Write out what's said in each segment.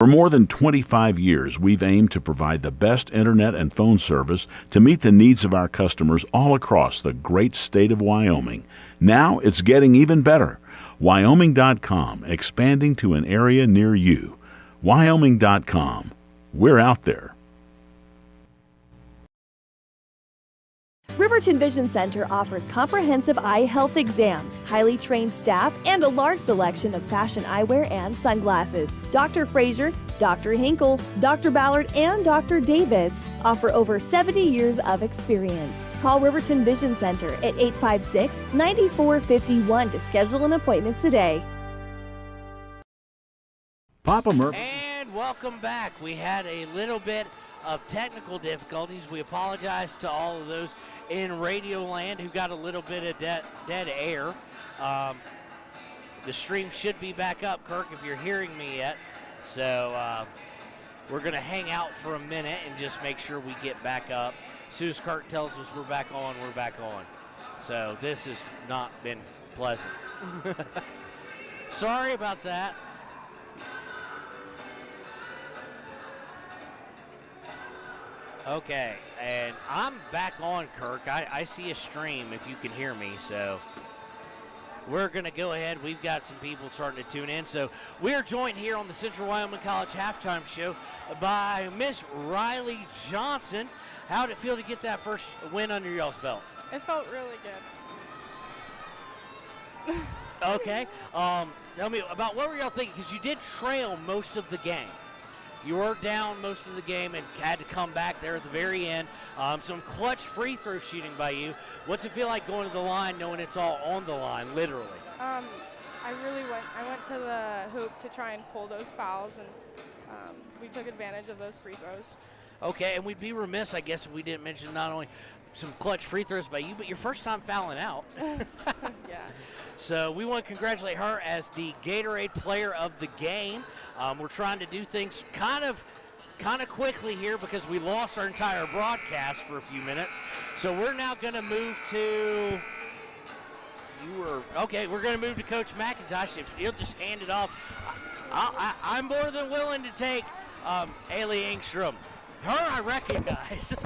For more than 25 years, we've aimed to provide the best internet and phone service to meet the needs of our customers all across the great state of Wyoming. Now it's getting even better. Wyoming.com, expanding to an area near you. Wyoming.com. We're out there. Riverton Vision Center offers comprehensive eye health exams, highly trained staff, and a large selection of fashion eyewear and sunglasses. Dr. Frazier, Dr. Hinkle, Dr. Ballard, and Dr. Davis offer over 70 years of experience. Call Riverton Vision Center at 856-9451 to schedule an appointment today. Papa Murphy. And welcome back. We had a little bit of technical difficulties. We apologize to all of those in Radio Land who got a little bit of dead air. The stream should be back up, Kirk, if you're hearing me yet. So we're going to hang out for a minute and just make sure we get back up. As soon as Kirk tells us we're back on, we're back on. So this has not been pleasant. Sorry about that. Okay, and I'm back on, Kirk. I see a stream if you can hear me, so we're going to go ahead. We've got some people starting to tune in. So we're joined here on the Central Wyoming College Halftime Show by Miss Riley Johnson. How did it feel to get that first win under y'all's belt? It felt really good. Okay. Tell me about what were y'all thinking, because you did trail most of the game. You were down most of the game and had to come back there at the very end. Some clutch free throw shooting by you. What's it feel like going to the line knowing it's all on the line, literally? I went to the hoop to try and pull those fouls, and we took advantage of those free throws. Okay, and we'd be remiss, I guess, if we didn't mention not only some clutch free throws by you, but your first time fouling out. Yeah. So we want to congratulate her as the Gatorade Player of the Game. We're trying to do things kind of quickly here because we lost our entire broadcast for a few minutes. So we're now going to move to we're going to move to Coach McIntosh. If he'll just hand it off. I'm more than willing to take Haley Engstrom. Her I recognize.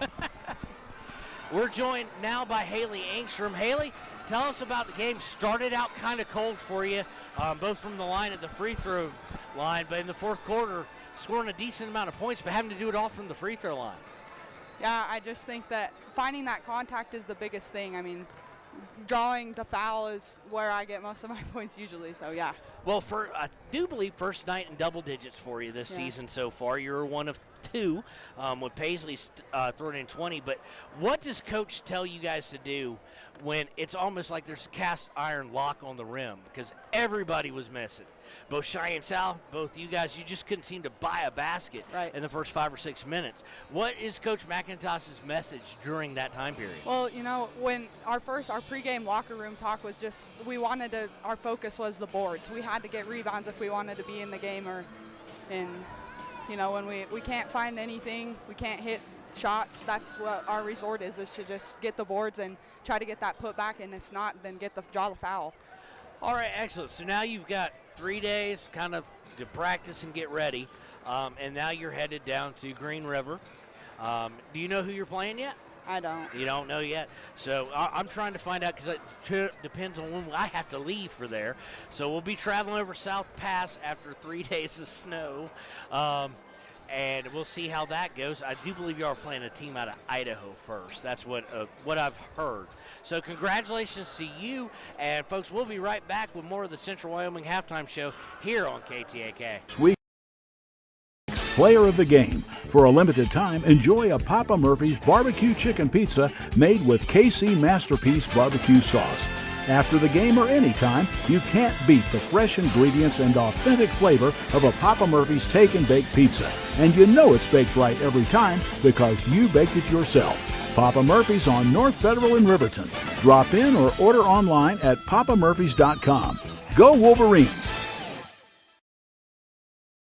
We're joined now by Haley Engstrom. Haley, tell us about the game. Started out kind of cold for you, both from the line at the free throw line, but in the fourth quarter, scoring a decent amount of points, but having to do it all from the free throw line. Yeah, I just think that finding that contact is the biggest thing. I mean, drawing the foul is where I get most of my points usually, so yeah. Well, I do believe first night in double digits for you this season so far. You're one of two, with Paisley throwing in 20. But what does Coach tell you guys to do when it's almost like there's cast iron lock on the rim? Because everybody was missing. Both Shy and Sal, both you guys, you just couldn't seem to buy a basket in the first 5 or 6 minutes. What is Coach McIntosh's message during that time period? Well, you know, when our pregame locker room talk was just, our focus was the boards. We had to get rebounds if we wanted to be in the game, you know, when we can't find anything, we can't hit shots, that's what our resort is to just get the boards and try to get that put back, and if not, then draw the foul. All right, excellent. So now you've got 3 days kind of to practice and get ready, and now you're headed down to Green River. Do you know who you're playing yet? I don't. You don't know yet? So I'm trying to find out because it depends on when I have to leave for there. So we'll be traveling over South Pass after 3 days of snow, and we'll see how that goes. I do believe you are playing a team out of Idaho first. That's what I've heard. So congratulations to you. And, folks, we'll be right back with more of the Central Wyoming Halftime Show here on KTAK. Sweet Player of the Game. For a limited time, enjoy a Papa Murphy's barbecue chicken pizza made with KC Masterpiece barbecue sauce. After the game or anytime, you can't beat the fresh ingredients and authentic flavor of a Papa Murphy's Take and Bake Pizza. And you know it's baked right every time because you baked it yourself. Papa Murphy's on North Federal in Riverton. Drop in or order online at papamurphys.com. Go Wolverines!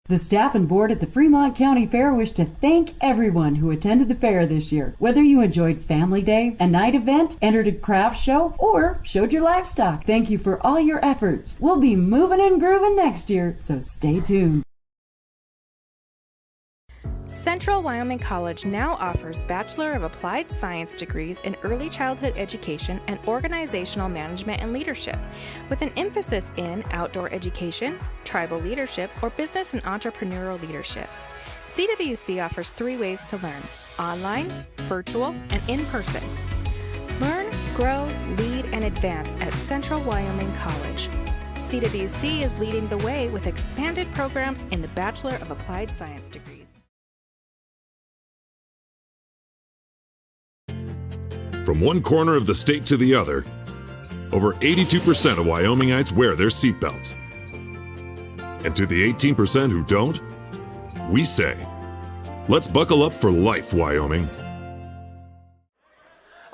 The staff and board at the Fremont County Fair wish to thank everyone who attended the fair this year. Whether you enjoyed Family Day, a night event, entered a craft show, or showed your livestock, thank you for all your efforts. We'll be moving and grooving next year, so stay tuned. Central Wyoming College now offers Bachelor of Applied Science degrees in Early Childhood Education and Organizational Management and Leadership, with an emphasis in outdoor education, tribal leadership, or business and entrepreneurial leadership. CWC offers 3 ways to learn: online, virtual, and in person. Learn, grow, lead, and advance at Central Wyoming College. CWC is leading the way with expanded programs in the Bachelor of Applied Science degrees. From one corner of the state to the other, over 82% of Wyomingites wear their seatbelts. And to the 18% who don't, we say, let's buckle up for life, Wyoming.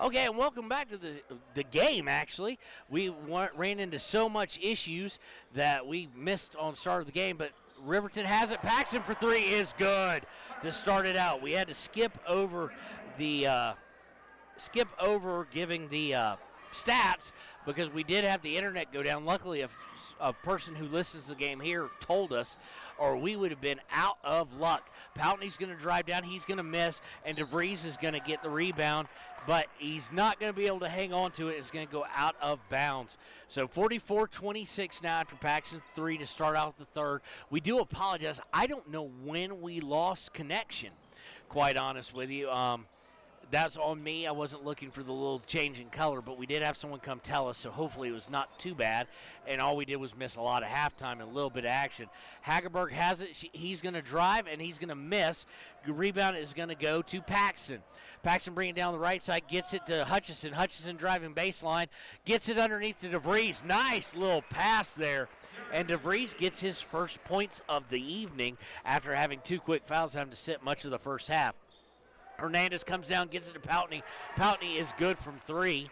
Okay, and welcome back to the game, actually. We ran into so much issues that we missed on the start of the game, but Riverton has it. Paxton for 3 is good to start it out. We had to skip over giving the stats because we did have the internet go down. Luckily, a person who listens to the game here told us, or we would have been out of luck. Pountney's going to drive down. He's going to miss, and DeVries is going to get the rebound, but he's not going to be able to hang on to it. It's going to go out of bounds. So 44-26 now after Paxton 3 to start out the third. We do apologize. I don't know when we lost connection, quite honest with you. That's on me. I wasn't looking for the little change in color, but we did have someone come tell us, so hopefully it was not too bad. And all we did was miss a lot of halftime and a little bit of action. Hagerberg has it. He's going to drive, and he's going to miss. The rebound is going to go to Paxton. Paxton bringing it down the right side, gets it to Hutchison. Hutchison driving baseline, gets it underneath to DeVries. Nice little pass there. And DeVries gets his first points of the evening after having 2 quick fouls, having to sit much of the first half. Hernandez comes down, gets it to Pountney. Pountney is good from 3.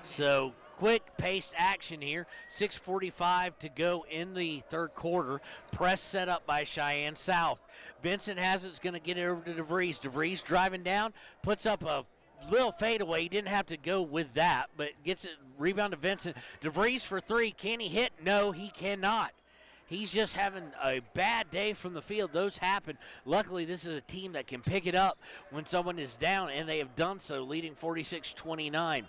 So quick-paced action here. 6:45 to go in the third quarter. Press set up by Cheyenne South. Vincent has it. It's going to get it over to DeVries. DeVries driving down, puts up a little fadeaway. He didn't have to go with that, but gets it, rebound to Vincent. DeVries for 3. Can he hit? No, he cannot. He's just having a bad day from the field. Those happen. Luckily, this is a team that can pick it up when someone is down, and they have done so, leading 46-29.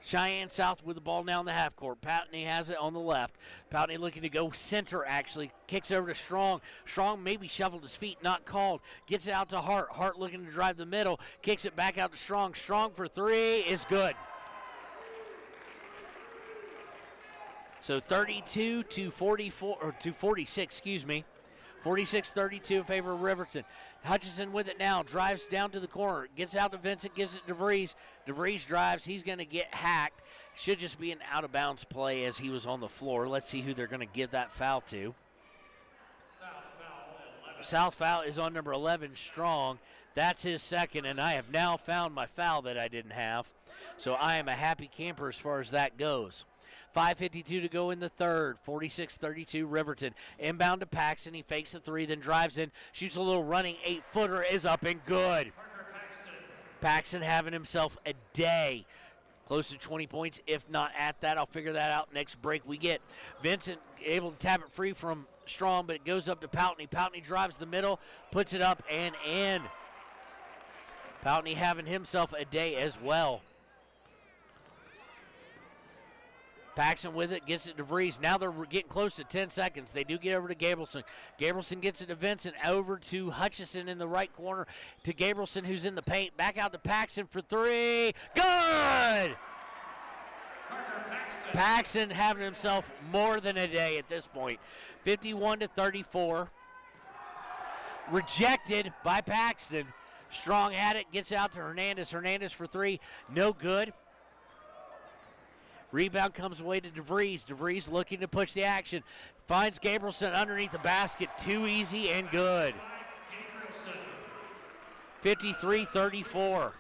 Cheyenne South with the ball now in the half court. Pountney has it on the left. Pountney looking to go center, actually. Kicks over to Strong. Strong maybe shuffled his feet, not called. Gets it out to Hart. Hart looking to drive the middle. Kicks it back out to Strong. Strong for 3 is good. So 32 to 44, or to 46, excuse me. 46-32 in favor of Riverton. Hutchison with it now, drives down to the corner, gets out to Vincent, gives it to DeVries. DeVries drives, he's going to get hacked. Should just be an out-of-bounds play as he was on the floor. Let's see who they're going to give that foul to. South foul is on number 11, Strong. That's his second, and I have now found my foul that I didn't have. So I am a happy camper as far as that goes. 5:52 to go in the third. 46-32 Riverton. Inbound to Paxton. He fakes the 3, then drives in. Shoots a little running 8-footer. Is up and good. Paxton having himself a day. Close to 20 points, if not at that. I'll figure that out next break we get. Vincent able to tap it free from Strong, but it goes up to Pountney. Pountney drives the middle, puts it up and in. Pountney having himself a day as well. Paxton with it, gets it to DeVries. Now they're getting close to 10 seconds. They do get over to Gabrielson. Gabrielson gets it to Vincent, over to Hutchison in the right corner, to Gabrielson who's in the paint. Back out to Paxton for 3. Good! Paxton having himself more than a day at this point. 51-34. Rejected by Paxton. Strong had it, gets out to Hernandez. Hernandez for 3, no good. Rebound comes away to DeVries. DeVries looking to push the action. Finds Gabrielson underneath the basket. Too easy and good. 53-34.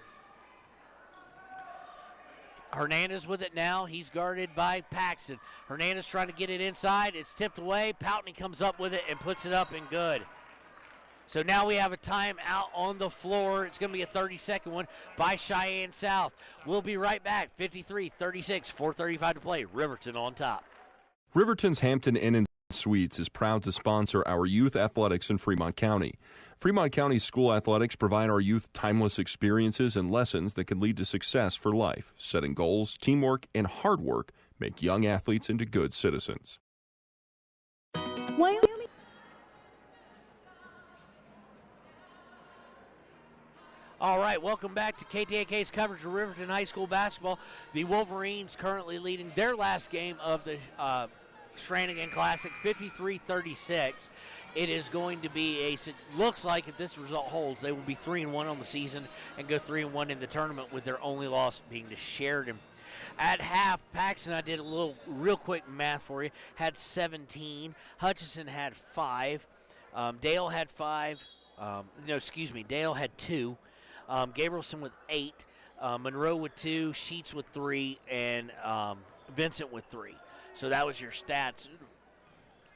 Hernandez with it now. He's guarded by Paxton. Hernandez trying to get it inside. It's tipped away. Pountney comes up with it and puts it up and good. So now we have a timeout on the floor. It's going to be a 30-second one by Cheyenne South. We'll be right back. 53-36, 4:35 to play. Riverton on top. Riverton's Hampton Inn and Suites is proud to sponsor our youth athletics in Fremont County. Fremont County School Athletics provide our youth timeless experiences and lessons that can lead to success for life. Setting goals, teamwork, and hard work make young athletes into good citizens. Wyoming. All right, welcome back to KTAK's coverage of Riverton High School basketball. The Wolverines currently leading their last game of the Strannigan Classic, 53-36. It is going to be looks like if this result holds, they will be 3-1 on the season and go 3-1 in the tournament, with their only loss being to Sheridan. At half, Paxton, I did a little real quick math for you, had 17. Hutchison had 5. Dale had 5. Dale had 2. Gabrielson with 8. Monroe with 2. Sheets with 3. And Vincent with 3. So that was your stats.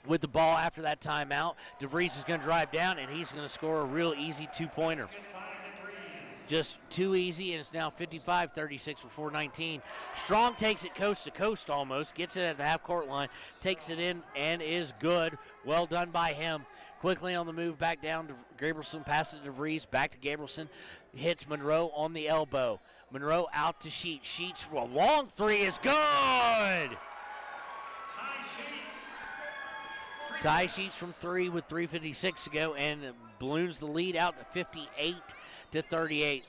With the ball after that timeout, DeVries is going to drive down, and he's going to score a real easy two-pointer. Just too easy, and it's now 55-36 with 4:19. Strong takes it coast to coast almost, gets it at the half-court line, takes it in, and is good. Well done by him. Quickly on the move, back down to Gabrielson, passes to DeVries, back to Gabrielson, hits Monroe on the elbow. Monroe out to Sheets. Sheets for a long three is good! Ty Sheets from 3 with 3:56 to go, and balloons the lead out to 58-38.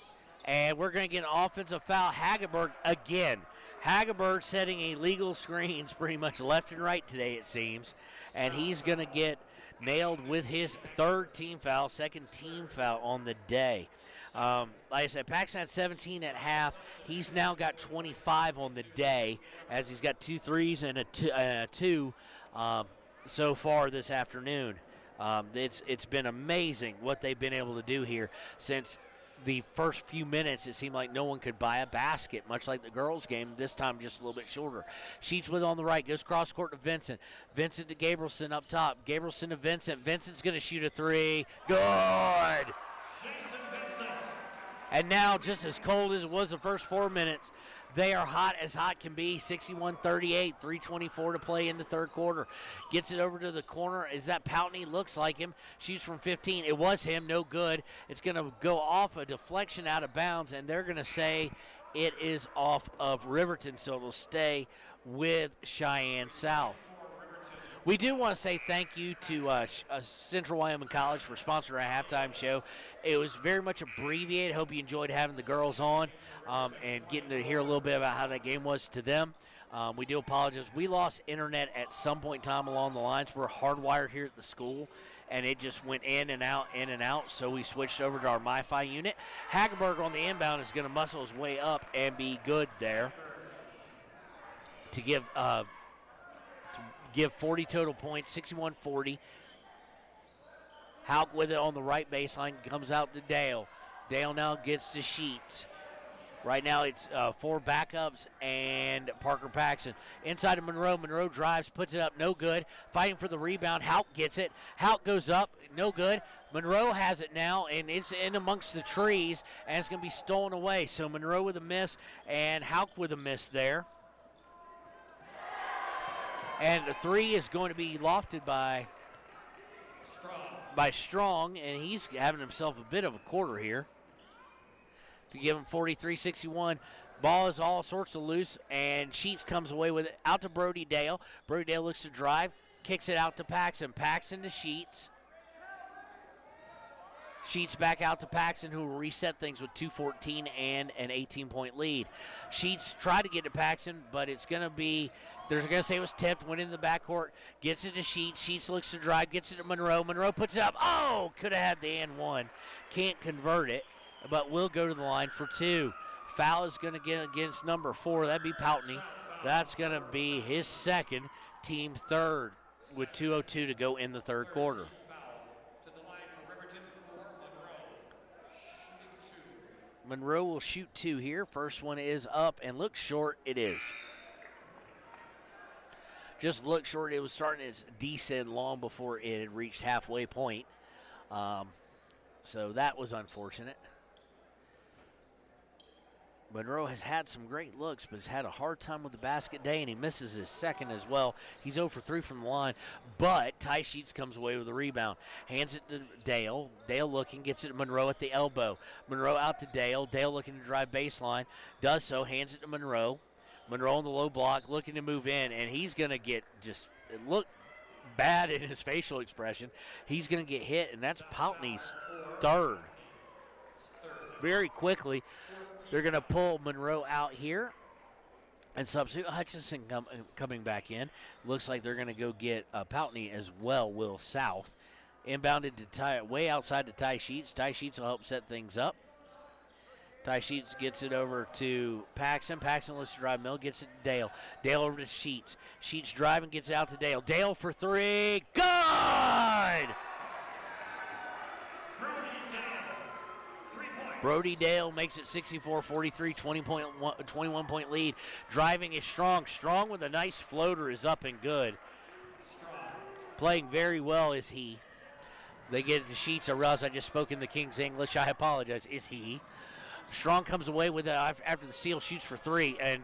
And we're going to get an offensive foul. Hageberg again. Hageberg setting illegal screens pretty much left and right today, it seems. And he's going to get nailed with his third team foul, second team foul on the day. Like I said, Paxton had 17 at half. He's now got 25 on the day, as he's got 2 threes and a two so far this afternoon. It's been amazing what they've been able to do here since the first few minutes. It seemed like no one could buy a basket, much like the girls' game, this time just a little bit shorter. Sheets with on the right, goes cross court to Vincent. Vincent to Gabrielson up top. Gabrielson to Vincent. Vincent's going to shoot a 3. Good! And now, just as cold as it was the first 4 minutes, they are hot as hot can be. 61-38, 3:24 to play in the third quarter. Gets it over to the corner. Is that Poutney? Looks like him. Shoots from 15. It was him. No good. It's going to go off a deflection out of bounds, and they're going to say it is off of Riverton, so it'll stay with Cheyenne South. We do want to say thank you to Central Wyoming College for sponsoring our halftime show. It was very much abbreviated. Hope you enjoyed having the girls on and getting to hear a little bit about how that game was to them. We do apologize. We lost internet at some point in time along the lines. We're hardwired here at the school, and it just went in and out, so we switched over to our MiFi unit. Hageberg on the inbound is going to muscle his way up and be good there to give 40 total points, 61-40. Hauk with it on the right baseline, comes out to Dale. Dale now gets to Sheets. Right now it's 4 backups and Parker Paxton. Inside of Monroe. Monroe drives, puts it up, no good. Fighting for the rebound. Hauk gets it. Hauk goes up, no good. Monroe has it now, and it's in amongst the trees, and it's going to be stolen away. So Monroe with a miss and Hauk with a miss there. And the 3 is going to be lofted by Strong, and he's having himself a bit of a quarter here to give him 43-61. Ball is all sorts of loose, and Sheets comes away with it out to Brody Dale. Brody Dale looks to drive, kicks it out to Paxton. Paxton to Sheets. Sheets back out to Paxton, who will reset things with 2:14 and an 18-point lead. Sheets tried to get to Paxton, but it's going to be, they're going to say it was tipped, went in the backcourt, gets it to Sheets. Sheets looks to drive, gets it to Monroe. Monroe puts it up. Oh, could have had the and one. Can't convert it, but will go to the line for 2. Foul is going to get against number 4. That'd be Poutney. That's going to be his second, team third, with 2:02 to go in the third quarter. Monroe will shoot 2 here. First one is up and looks short. It is. Just looked short. It was starting its descent long before it had reached halfway point. So that was unfortunate. Monroe has had some great looks, but has had a hard time with the basket day, and he misses his second as well. He's 0 for 3 from the line, but Ty Sheets comes away with a rebound. Hands it to Dale. Dale looking, gets it to Monroe at the elbow. Monroe out to Dale. Dale looking to drive baseline. Does so, hands it to Monroe. Monroe on the low block, looking to move in, and he's going to get just look bad in his facial expression. He's going to get hit, and that's Poutney's third. Very quickly, they're going to pull Monroe out here and substitute Hutchinson coming back in. Looks like they're going to go get Poutney as well, Will South. Inbounded to Ty, way outside to Ty Sheets. Ty Sheets will help set things up. Ty Sheets gets it over to Paxson. Paxson looks to drive middle, gets it to Dale. Dale over to Sheets. Sheets driving, gets it out to Dale. Dale for three. Good! Brody Dale makes it 64-43, 21-point lead. Driving is Strong. Strong with a nice floater is up and good. Playing very well is he. They get it to Sheets. I realize I just spoke in the King's English. I apologize. Is he. Strong comes away with it after the steal, shoots for three. And,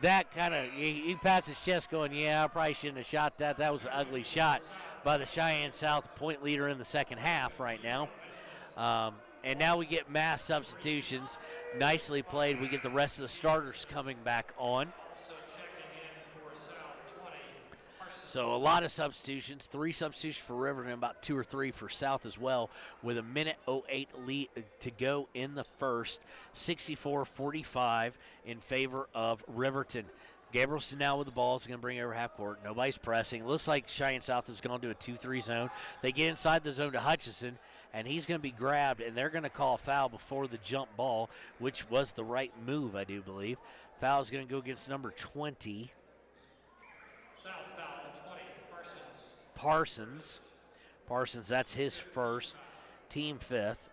that kind of, he pats his chest going, yeah, I probably shouldn't have shot that. That was an ugly shot by the Cheyenne South point leader in the second half right now. And now we get mass substitutions. Nicely played. We get the rest of the starters coming back on. So a lot of substitutions. 3 substitutions for Riverton, about 2 or 3 for South as well, with a minute 08 lead to go in the first. 64-45 in favor of Riverton. Gabrielson now with the ball is going to bring it over half court. Nobody's pressing. It looks like Cheyenne South has gone to a 2-3 zone. They get inside the zone to Hutchison, and he's going to be grabbed, and they're going to call a foul before the jump ball, which was the right move, I do believe. Foul is going to go against number 20. South foul, 20, Parsons, that's his first, team 5th.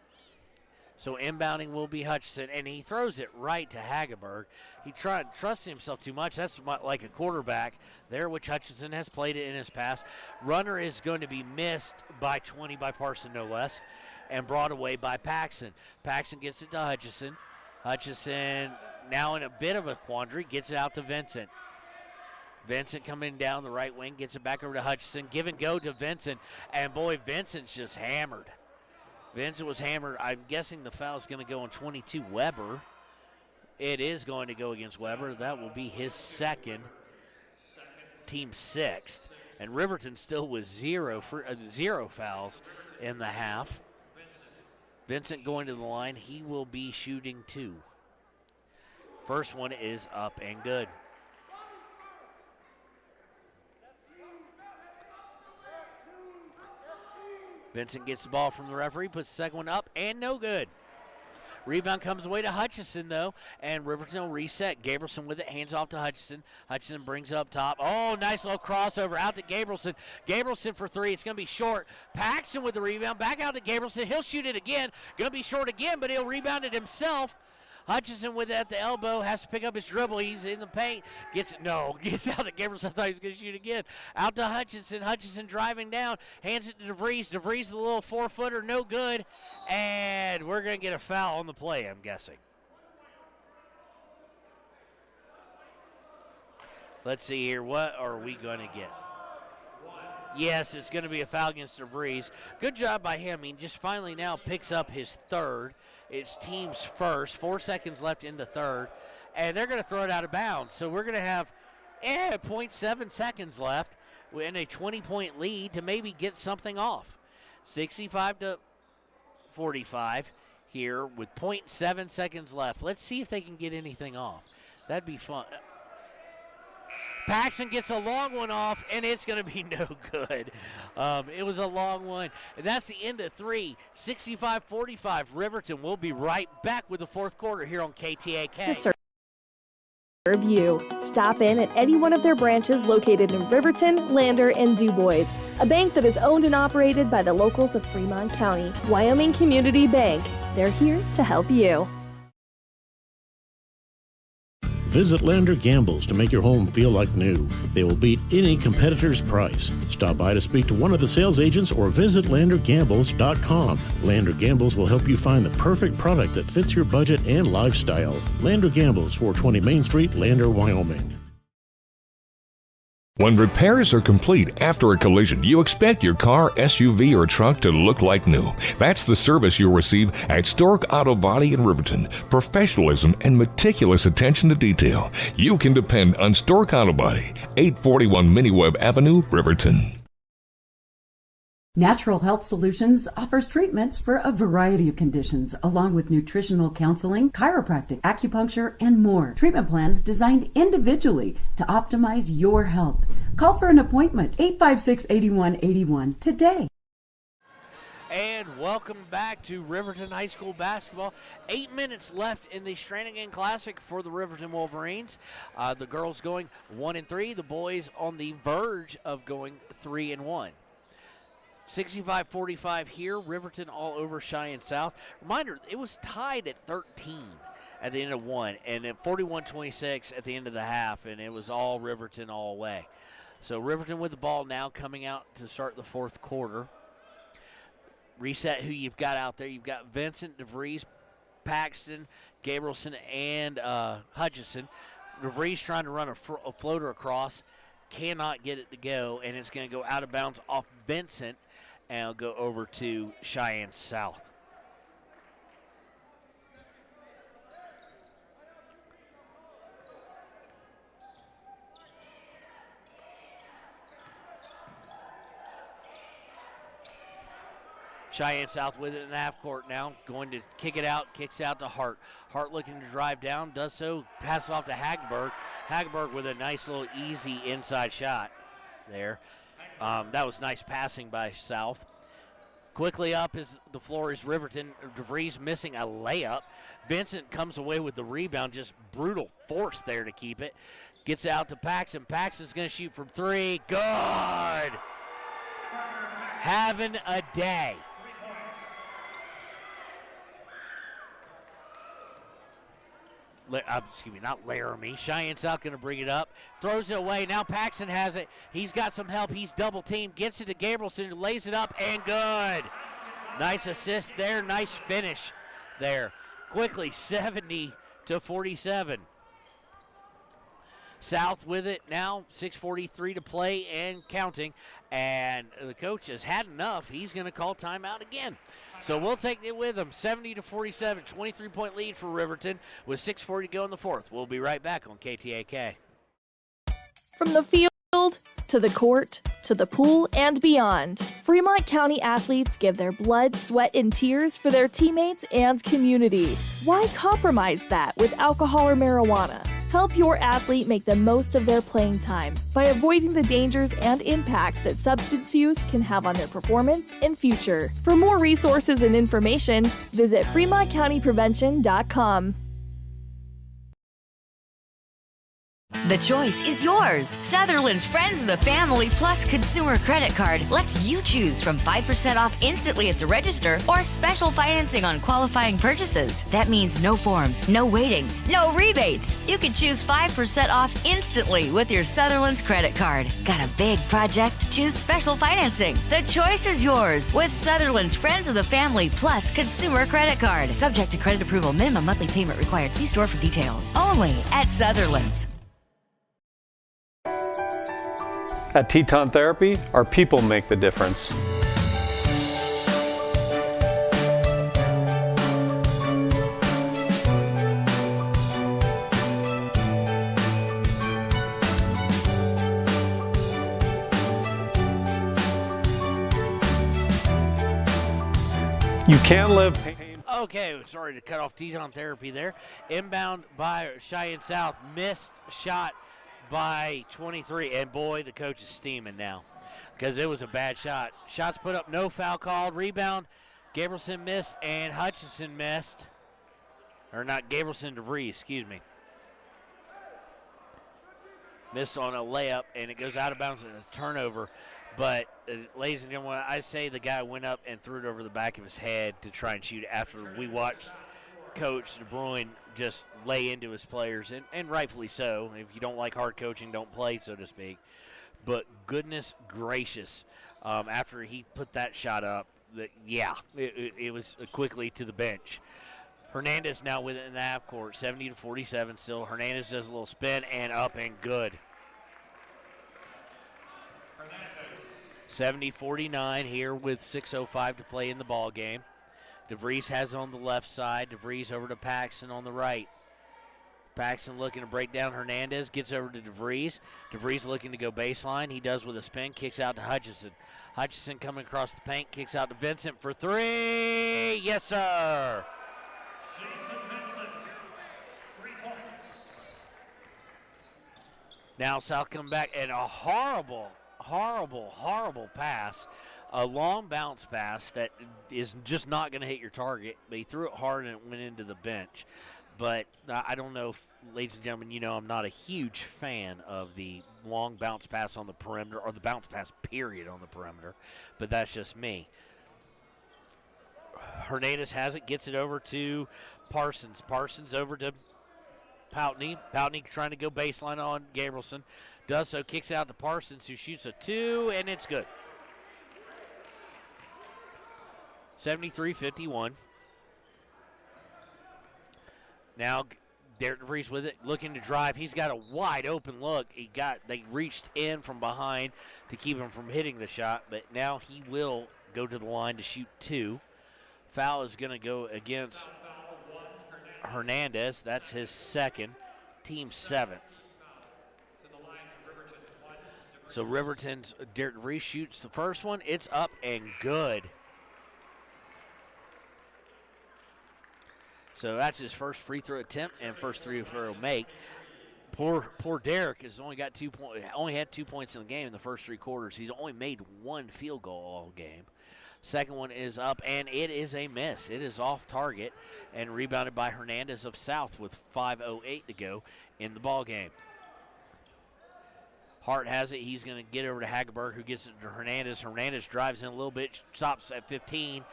So inbounding will be Hutchison, and he throws it right to Hageberg. He trusts himself too much. That's like a quarterback there, which Hutchison has played it in his past. Runner is going to be missed by 20 by Parson, no less, and brought away by Paxson. Paxson gets it to Hutchison. Hutchison now in a bit of a quandary, gets it out to Vincent. Vincent coming down the right wing, gets it back over to Hutchison. Give and go to Vincent, and boy, Vincent's just hammered. Vincent was hammered. I'm guessing the foul is going to go on 22, Weber. It is going to go against Weber. That will be his second, team 6th. And Riverton still with zero fouls in the half. Vincent going to the line. He will be shooting 2. First one is up and good. Vincent gets the ball from the referee, puts the second one up, and no good. Rebound comes away to Hutchison, though, and Riverton will reset. Gabrielson with it, hands off to Hutchison. Hutchison brings up top. Oh, nice little crossover out to Gabrielson. Gabrielson for 3. It's going to be short. Paxson with the rebound. Back out to Gabrielson. He'll shoot it again. Going to be short again, but he'll rebound it himself. Hutchison with it at the elbow, has to pick up his dribble. He's in the paint. Gets out to Gabrielson. I thought he was going to shoot again. Out to Hutchison. Hutchison driving down. Hands it to DeVries. DeVries, the little 4-footer, no good. And we're going to get a foul on the play, I'm guessing. Let's see here. What are we going to get? Yes, it's going to be a foul against DeVries. Good job by him. He just finally now picks up his third. It's team's first. 4 seconds left in the third. And they're going to throw it out of bounds. So we're going to have 0.7 seconds left in a 20-point lead to maybe get something off. 65-45 here with 0.7 seconds left. Let's see if they can get anything off. That'd be fun. Paxson gets a long one off, and it's going to be no good. It was a long one. And that's the end of 3. 65-45. Riverton will be right back with the fourth quarter here on KTAK. To serve you. Stop in at any one of their branches located in Riverton, Lander, and DuBois. A bank that is owned and operated by the locals of Fremont County. Wyoming Community Bank. They're here to help you. Visit Lander Gambles to make your home feel like new. They will beat any competitor's price. Stop by to speak to one of the sales agents or visit LanderGambles.com. Lander Gambles will help you find the perfect product that fits your budget and lifestyle. Lander Gambles, 420 Main Street, Lander, Wyoming. When repairs are complete after a collision, you expect your car, SUV, or truck to look like new. That's the service you'll receive at Stork Auto Body in Riverton. Professionalism and meticulous attention to detail. You can depend on Stork Auto Body, 841 Miniweb Avenue, Riverton. Natural Health Solutions offers treatments for a variety of conditions, along with nutritional counseling, chiropractic, acupuncture, and more. Treatment plans designed individually to optimize your health. Call for an appointment, 856-8181 today. And welcome back to Riverton High School basketball. 8 minutes left in the Strannigan Classic for the Riverton Wolverines. The girls going 1-3, the boys on the verge of going 3-1. 65-45 here, Riverton all over Cheyenne South. Reminder, it was tied at 13 at the end of one, and at 41-26 at the end of the half, and it was all Riverton all away. So Riverton with the ball now coming out to start the fourth quarter. Reset who you've got out there. You've got Vincent, DeVries, Paxton, Gabrielson, and Hutchison. DeVries trying to run a floater across, cannot get it to go, and it's going to go out of bounds off Vincent, and it'll go over to Cheyenne South. Cheyenne South with it in the half court now, going to kick it out, kicks out to Hart. Hart looking to drive down, does so, passes off to Hagberg. Hagberg with a nice little easy inside shot there. That was nice passing by South. Quickly up the floor is Riverton. DeVries missing a layup. Vincent comes away with the rebound, just brutal force there to keep it. Gets out to Paxton. Paxton's going to shoot from three. Good! Having a day. Excuse me, not Laramie. Cheyenne South going to bring it up. Throws it away. Now Paxton has it. He's got some help. He's double teamed. Gets it to Gabrielson, who lays it up, and good. Nice assist there. Nice finish there. Quickly, 70-47. South with it now. 6:43 to play and counting. And the coach has had enough. He's going to call timeout again. So we'll take it with them. 70-47, 23-point lead for Riverton with 6:40 to go in the fourth. We'll be right back on KTAK. From the field to the court to the pool and beyond, Fremont County athletes give their blood, sweat, and tears for their teammates and community. Why compromise that with alcohol or marijuana? Help your athlete make the most of their playing time by avoiding the dangers and impact that substance use can have on their performance and future. For more resources and information, visit FremontCountyPrevention.com. The choice is yours. Sutherland's Friends of the Family Plus Consumer Credit Card lets you choose from 5% off instantly at the register or special financing on qualifying purchases. That means no forms, no waiting, no rebates. You can choose 5% off instantly with your Sutherland's credit card. Got a big project? Choose special financing. The choice is yours with Sutherland's Friends of the Family Plus Consumer Credit Card. Subject to credit approval. Minimum monthly payment required. See store for details. Only at Sutherland's. At Teton Therapy, our people make the difference. You can live pain. Okay, sorry to cut off Teton Therapy there. Inbound by Cheyenne South. Missed shot by 23, and boy, the coach is steaming now because it was a bad shot. Shots put up, no foul called. Rebound, Gabrielson missed and Hutchison missed. Or not Gabrielson, DeVries, excuse me. Missed on a layup, and it goes out of bounds and a turnover. But, ladies and gentlemen, I say the guy went up and threw it over the back of his head to try and shoot after we watched Coach De Bruyne just lay into his players, and rightfully so. If you don't like hard coaching, don't play, so to speak. But goodness gracious, after he put that shot up, it was quickly to the bench. Hernandez now with it in the half court, 70-47 still. Hernandez does a little spin and up and good. 70-49 here with 6:05 to play in the ball game. DeVries has it on the left side. DeVries over to Paxson on the right. Paxson looking to break down Hernandez, gets over to DeVries. DeVries looking to go baseline. He does with a spin, kicks out to Hutchison. Hutchison coming across the paint, kicks out to Vincent for three. Yes, sir. Now South coming back, and a horrible pass. A long bounce pass that is just not going to hit your target. But he threw it hard and it went into the bench. But I don't know if, ladies and gentlemen, you know I'm not a huge fan of the long bounce pass on the perimeter, or the bounce pass period on the perimeter. But that's just me. Hernandez has it, gets it over to Parsons. Parsons over to Poutney. Poutney trying to go baseline on Gabrielson. Does so, kicks out to Parsons, who shoots a two, and it's good. 73-51. Now Derek DeVries with it, looking to drive. He's got a wide open look. They reached in from behind to keep him from hitting the shot, but now he will go to the line to shoot two. Foul is going to go against Hernandez. That's his second, team seventh. So Riverton's Derek DeVries shoots the first one. It's up and good. So that's his first free throw attempt and first free throw make. Poor Derek has only got 2 points. Only had 2 points in the game in the first three quarters. He's only made one field goal all game. Second one is up, and it is a miss. It is off target and rebounded by Hernandez of South with 5:08 to go in the ball game. Hart has it. He's going to get over to Hageberg, who gets it to Hernandez. Hernandez drives in a little bit, stops at 15,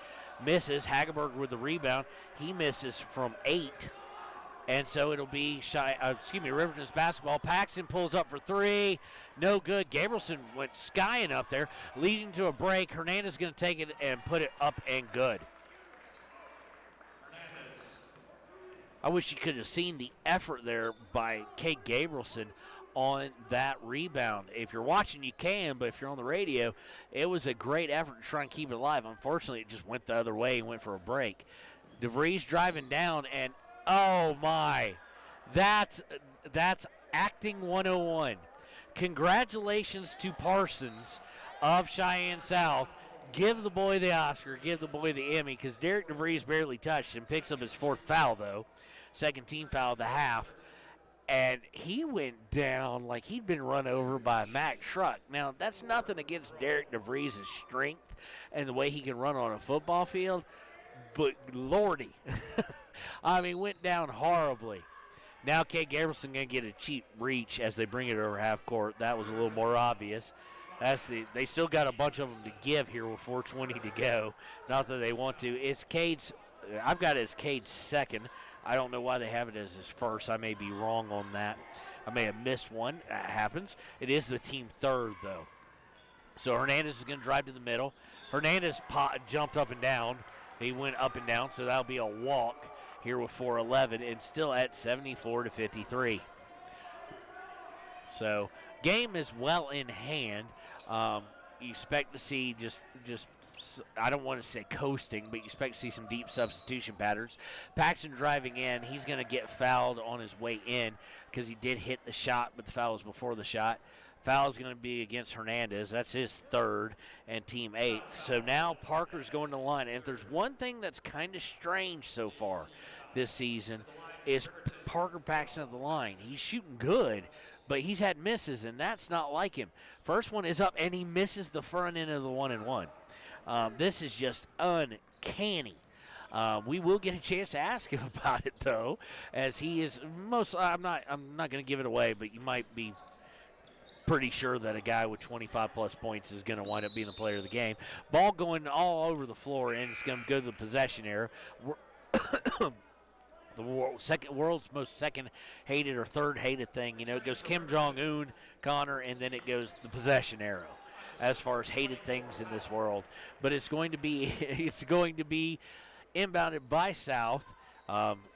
misses. Hageberg with the rebound. He misses from 8. And so it'll be Riverton's basketball. Paxson pulls up for three. No good. Gabrielson went skying up there, leading to a break. Hernandez going to take it and put it up and good. I wish you could have seen the effort there by Kate Gabrielson on that rebound. If you're watching, you can, but if you're on the radio, it was a great effort to try and keep it alive. Unfortunately, it just went the other way and went for a break. DeVries driving down, and oh my, that's acting 101. Congratulations to Parsons of Cheyenne South. Give the boy the Oscar, give the boy the Emmy, because Derek DeVries barely touched him. Picks up his fourth foul, though. Second team foul of the half. And he went down like he'd been run over by Mac Truck. Now, that's nothing against Derek DeVries' strength and the way he can run on a football field, but lordy. I mean, went down horribly. Now Kate Gabrielson going to get a cheap reach as they bring it over half court. That was a little more obvious. They still got a bunch of them to give here with 4:20 to go. Not that they want to. It's Cade's. I've got it as Cade's second. I don't know why they have it as his first. I may be wrong on that. I may have missed one. That happens. It is the team third, though. So Hernandez is going to drive to the middle. Hernandez jumped up and down. He went up and down, so that'll be a walk here with 4:11, and still at 74-53. So game is well in hand. You expect to see just I don't want to say coasting, but you expect to see some deep substitution patterns. Paxson driving in. He's going to get fouled on his way in because he did hit the shot, but the foul was before the shot. Foul is going to be against Hernandez. That's his third and team eighth. So now Parker's going to the line. And if there's one thing that's kind of strange so far this season is Parker Paxson at the line. He's shooting good, but he's had misses, and that's not like him. First one is up, and he misses the front end of the 1-and-1. This is just uncanny. We will get a chance to ask him about it, though, as he is I'm not going to give it away, but you might be pretty sure that a guy with 25-plus points is going to wind up being the player of the game. Ball going all over the floor, and it's going to go to the possession area. the world's most second hated or third hated thing. It goes Kim Jong-un, Connor, and then it goes the possession arrow as far as hated things in this world. But it's going to be inbounded by South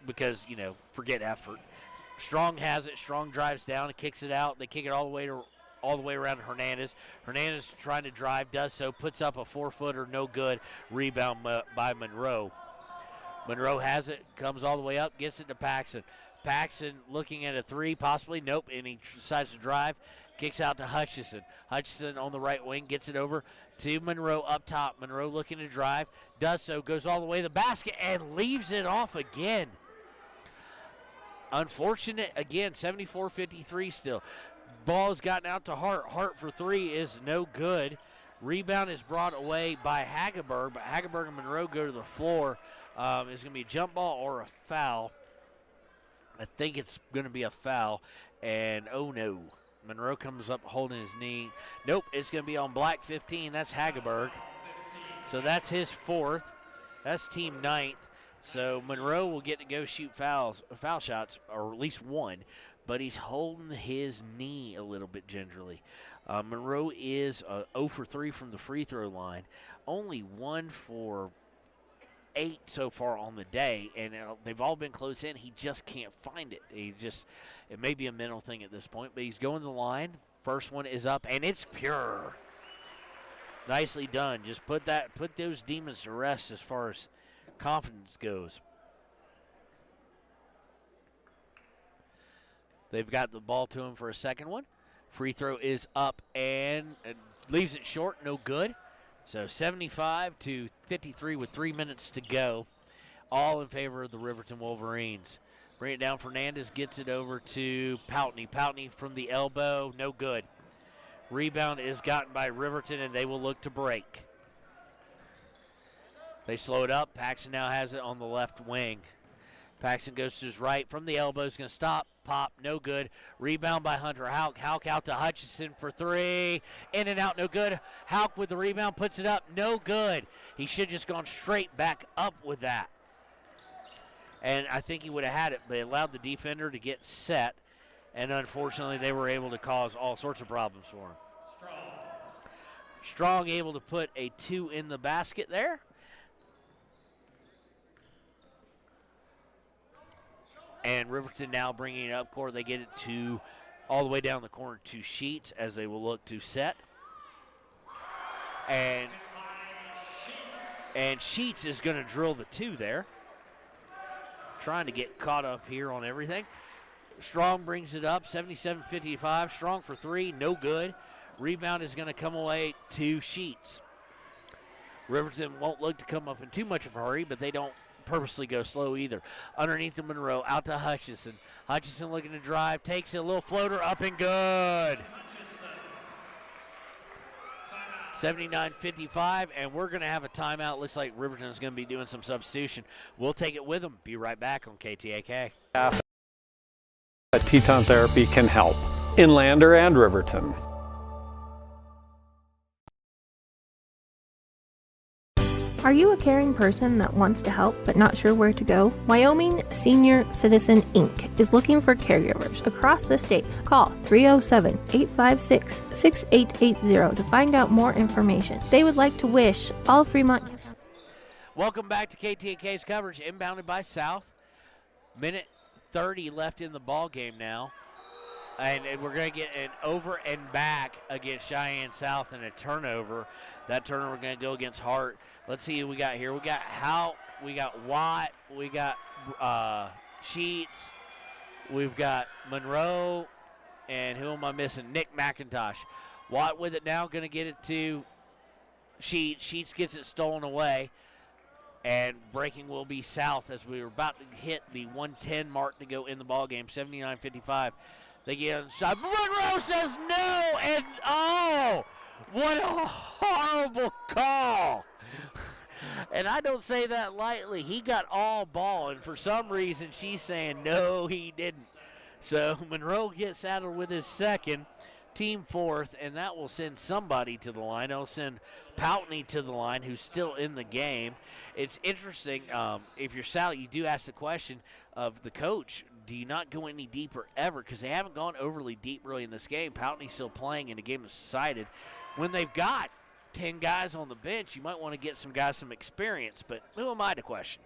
because, forget effort. Strong has it. Strong drives down and kicks it out. They kick it all the way around to Hernandez. Hernandez trying to drive, does so, puts up a 4-footer, no good. Rebound by Monroe. Monroe has it, comes all the way up, gets it to Paxson. Paxson looking at a three, possibly. Nope, and he decides to drive. Kicks out to Hutchison. Hutchison on the right wing, gets it over to Monroe up top. Monroe looking to drive, does so, goes all the way to the basket, and leaves it off again. Unfortunate, again, 74-53 still. Ball has gotten out to Hart. Hart for three is no good. Rebound is brought away by Hageberg, but Hageberg and Monroe go to the floor. It's going to be a jump ball or a foul. I think it's going to be a foul. And, oh, no. Monroe comes up holding his knee. Nope, it's going to be on black 15. That's Hageberg. So that's his fourth. That's team ninth. So Monroe will get to go shoot foul shots, or at least one, but he's holding his knee a little bit gingerly. Monroe is 0 for 3 from the free throw line, only 1 for 8 so far on the day, and they've all been close in. He just can't find it. It may be a mental thing at this point, but he's going to the line. First one is up, and it's pure. Nicely done. Just put those demons to rest as far as confidence goes. They've got the ball to him for a second one. Free throw is up and leaves it short, no good. So 75-53 with 3 minutes to go, all in favor of the Riverton Wolverines. Bring it down. Fernandez gets it over to Poutney. Poutney from the elbow, no good. Rebound is gotten by Riverton, and they will look to break. They slow it up. Paxson now has it on the left wing. Paxson goes to his right from the elbow. He's going to stop. Pop, no good. Rebound by Hunter Houck. Houck out to Hutchison for three. In and out, no good. Houck with the rebound, puts it up, no good. He should have just gone straight back up with that. And I think he would have had it, but he allowed the defender to get set. And unfortunately, they were able to cause all sorts of problems for him. Strong able to put a 2 in the basket there. And Riverton now bringing it up court. They get it to all the way down the corner to Sheets as they will look to set. And Sheets is going to drill the 2 there. Trying to get caught up here on everything. Strong brings it up, 77-55. Strong for 3, no good. Rebound is going to come away to Sheets. Riverton won't look to come up in too much of a hurry, but they don't purposely go slow either. Underneath the Monroe, out to Hutchison. Hutchison looking to drive, takes it, a little floater, up and good. 79-55, and we're going to have a timeout. Looks like Riverton is going to be doing some substitution. We'll take it with them. Be right back on KTAK. Teton therapy can help in Lander and Riverton. Are you a caring person that wants to help but not sure where to go? Wyoming Senior Citizen Inc. is looking for caregivers across the state. Call 307-856-6880 to find out more information. They would like to wish all Fremont. Welcome back to KTAK's coverage, inbounded by South. Minute 30 left in the ball game now. And we're going to get an over and back against Cheyenne South and a turnover. That turnover going to go against Hart. Let's see who we got here. We got Houck, we got Watt, we got Sheets, we've got Monroe, and who am I missing? Nick McIntosh. Watt with it now, going to get it to Sheets. Sheets gets it stolen away. And breaking will be South as we were about to hit the 110 mark to go in the ball game, 79-55. They get a shot. Monroe says no, and oh, what a horrible call. And I don't say that lightly. He got all ball, and for some reason she's saying no, he didn't. So Monroe gets saddled with his second. team fourth, and that will send somebody to the line. It'll send Poutney to the line, who's still in the game. It's interesting, if you're Sally, you do ask the question of the coach, do you not go any deeper ever? Because they haven't gone overly deep really in this game. Poutney's still playing, and the game is decided. When they've got 10 guys on the bench, you might want to get some guys some experience, but who am I to question?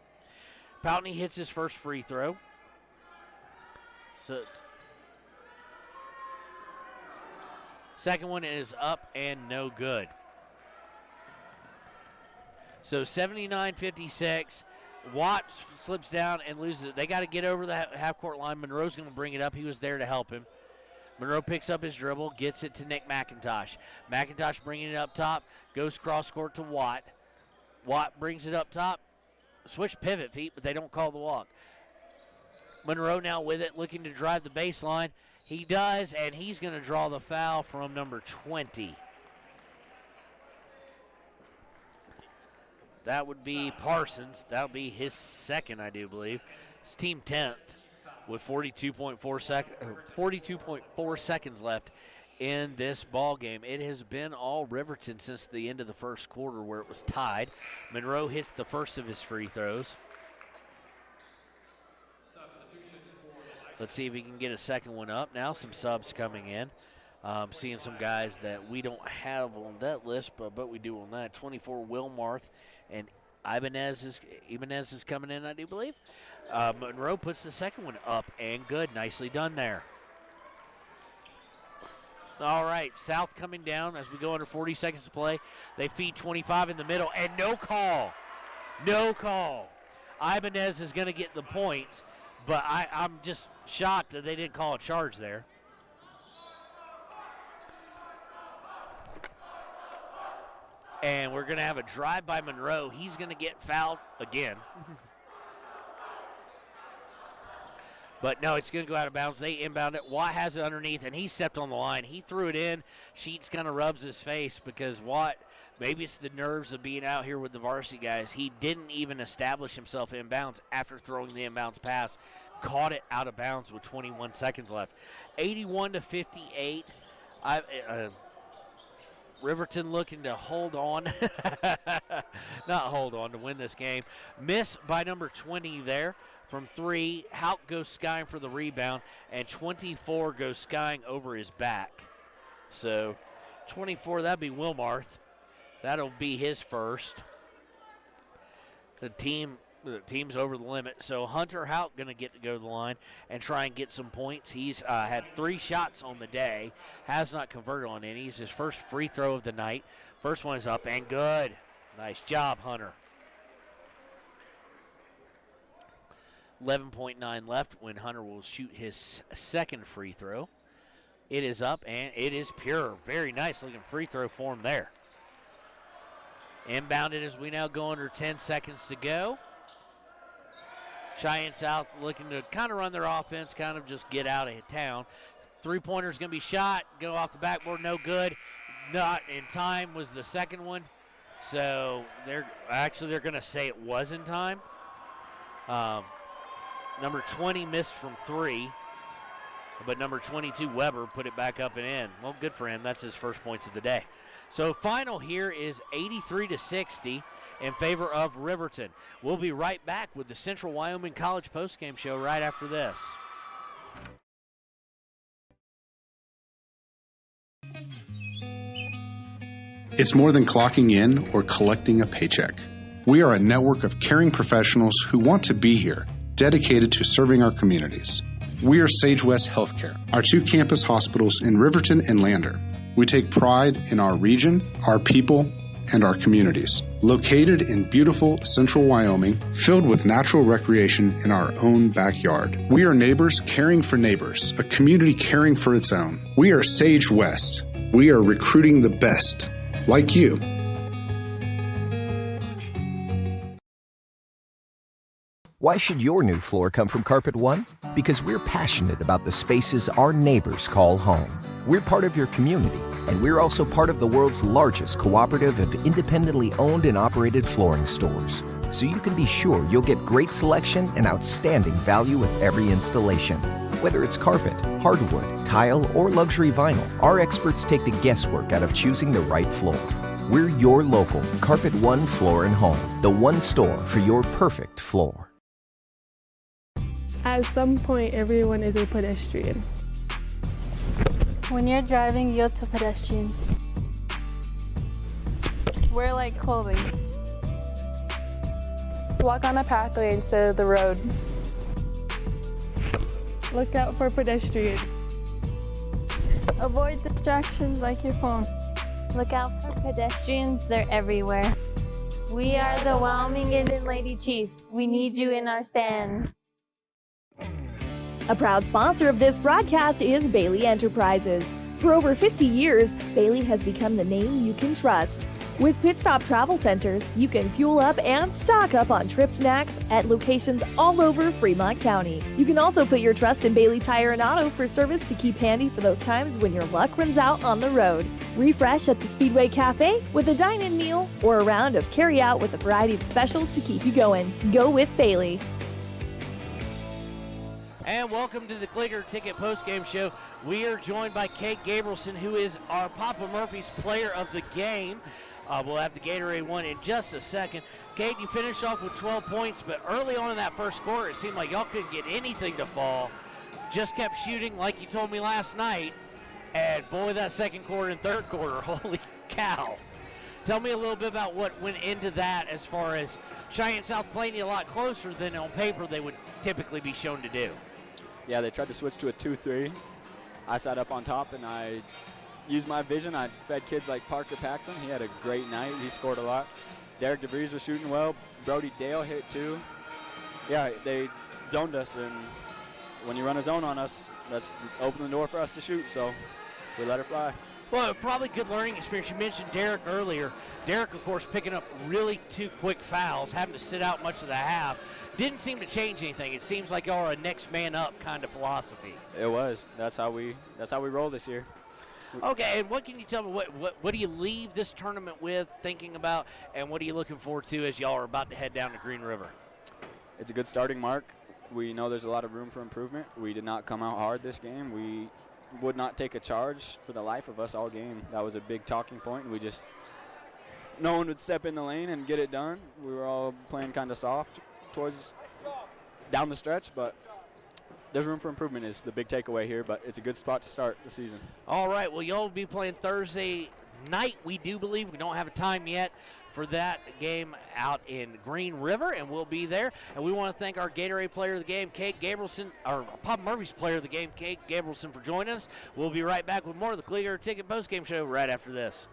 Poutney hits his first free throw. So second one is up and no good. So 79-56. Watt slips down and loses it. They got to get over the half-court line. Monroe's going to bring it up. He was there to help him. Monroe picks up his dribble, gets it to Nick McIntosh. McIntosh bringing it up top, goes cross-court to Watt. Watt brings it up top. Switch pivot feet, but they don't call the walk. Monroe now with it, looking to drive the baseline. He does, and he's going to draw the foul from number 20. That would be Parsons. That would be his second, I do believe. It's team 10th with 42.4 seconds left in this ball game. It has been all Riverton since the end of the first quarter where it was tied. Monroe hits the first of his free throws. Let's see if he can get a second one up. Now some subs coming in. Seeing some guys that we don't have on that list, but we do on that. 24, Wilmarth, and Ibanez is coming in, I do believe. Monroe puts the second one up and good. Nicely done there. All right, South coming down as we go under 40 seconds to play. They feed 25 in the middle, and no call. No call. Ibanez is going to get the points, but I'm just shocked that they didn't call a charge there. And we're going to have a drive by Monroe. He's going to get fouled again. But no, it's going to go out of bounds. They inbound it. Watt has it underneath, and he stepped on the line. He threw it in. Sheets kind of rubs his face because Watt, maybe it's the nerves of being out here with the varsity guys. He didn't even establish himself inbounds after throwing the inbounds pass. Caught it out of bounds with 21 seconds left. 81-58. Riverton looking to hold on. Not hold on, to win this game. Miss by number 20 there from 3. Houck goes skying for the rebound, and 24 goes skying over his back. So 24, that'd be Wilmarth. That'll be his first. The team's over the limit. So Hunter Houck going to get to go to the line and try and get some points. He's had 3 shots on the day, has not converted on any. He's his first free throw of the night. First one is up and good. Nice job, Hunter. 11.9 left when Hunter will shoot his second free throw. It is up and it is pure. Very nice looking free throw for him there. Inbounded as we now go under 10 seconds to go. Cheyenne South looking to kind of run their offense, kind of just get out of town. Three-pointer is going to be shot, go off the backboard, no good. Not in time was the second one. So they're going to say it was in time. Number 20 missed from 3, but number 22, Weber, put it back up and in. Well, good for him. That's his first points of the day. So final here is 83-60 in favor of Riverton. We'll be right back with the Central Wyoming College postgame show right after this. It's more than clocking in or collecting a paycheck. We are a network of caring professionals who want to be here, dedicated to serving our communities. We are Sage West Healthcare, our 2 campus hospitals in Riverton and Lander. We take pride in our region, our people, and our communities. Located in beautiful central Wyoming, filled with natural recreation in our own backyard. We are neighbors caring for neighbors, a community caring for its own. We are Sage West. We are recruiting the best, like you. Why should your new floor come from Carpet One? Because we're passionate about the spaces our neighbors call home. We're part of your community, and we're also part of the world's largest cooperative of independently owned and operated flooring stores. So you can be sure you'll get great selection and outstanding value with every installation. Whether it's carpet, hardwood, tile, or luxury vinyl, our experts take the guesswork out of choosing the right floor. We're your local Carpet One Floor and Home, the one store for your perfect floor. At some point, everyone is a pedestrian. When you're driving, yield to pedestrians. Wear light clothing. Walk on a pathway instead of the road. Look out for pedestrians. Avoid distractions like your phone. Look out for pedestrians, they're everywhere. We are the Wyoming Indian Lady Chiefs. We need you in our stand. A proud sponsor of this broadcast is Bailey Enterprises. For over 50 years, Bailey has become the name you can trust. With Pit Stop Travel Centers, you can fuel up and stock up on trip snacks at locations all over Fremont County. You can also put your trust in Bailey Tire and Auto for service to keep handy for those times when your luck runs out on the road. Refresh at the Speedway Cafe with a dine-in meal or a round of carry-out with a variety of specials to keep you going. Go with Bailey. And welcome to the Clicker Ticket postgame show. We are joined by Kate Gabrielson, who is our Papa Murphy's player of the game. We'll have the Gatorade one in just a second. Kate, you finished off with 12 points, but early on in that first quarter, it seemed like y'all couldn't get anything to fall. Just kept shooting like you told me last night. And boy, that second quarter and third quarter, holy cow. Tell me a little bit about what went into that as far as Cheyenne South playing you a lot closer than on paper they would typically be shown to do. Yeah, they tried to switch to a 2-3. I sat up on top and I used my vision. I fed kids like Parker Paxson. He had a great night. He scored a lot. Derek DeVries was shooting well. Brody Dale hit too. Yeah, they zoned us, and when you run a zone on us, that's open the door for us to shoot, so we let her fly. Well, probably good learning experience. You mentioned Derek earlier. Derek, of course, picking up really 2 quick fouls, having to sit out much of the half. Didn't seem to change anything. It seems like y'all are a next man up kind of philosophy. It was. That's how we roll this year. Okay, and what can you tell me? What do you leave this tournament with, thinking about, and what are you looking forward to as y'all are about to head down to Green River? It's a good starting mark. We know there's a lot of room for improvement. We did not come out hard this game. We would not take a charge for the life of us all game. That was a big talking point. No one would step in the lane and get it done. We were all playing kind of soft towards down the stretch, but there's room for improvement is the big takeaway here, but it's a good spot to start the season. All right, well, y'all will be playing Thursday night, we do believe. We don't have a time yet for that game out in Green River, and we'll be there. And we want to thank our Gatorade player of the game, Kate Gabrielson, our Papa Murphy's player of the game, Kate Gabrielson, for joining us. We'll be right back with more of the Clicker Ticket postgame show right after this.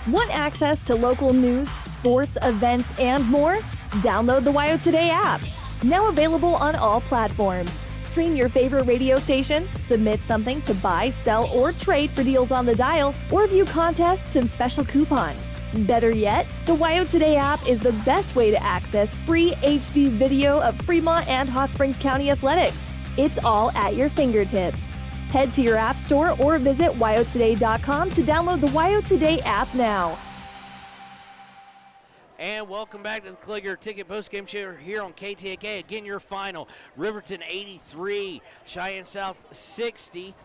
Want access to local news, sports, events, and more? Download the WYO Today app. Now available on all platforms. Stream your favorite radio station, submit something to buy, sell, or trade for deals on the dial, or view contests and special coupons. Better yet, the WYO Today app is the best way to access free HD video of Fremont and Hot Springs County athletics. It's all at your fingertips. Head to your app store or visit wyotoday.com to download the WYO Today app now. And welcome back to the Clicker Ticket postgame show here on KTAK. Again, your final, Riverton 83, Cheyenne South 60.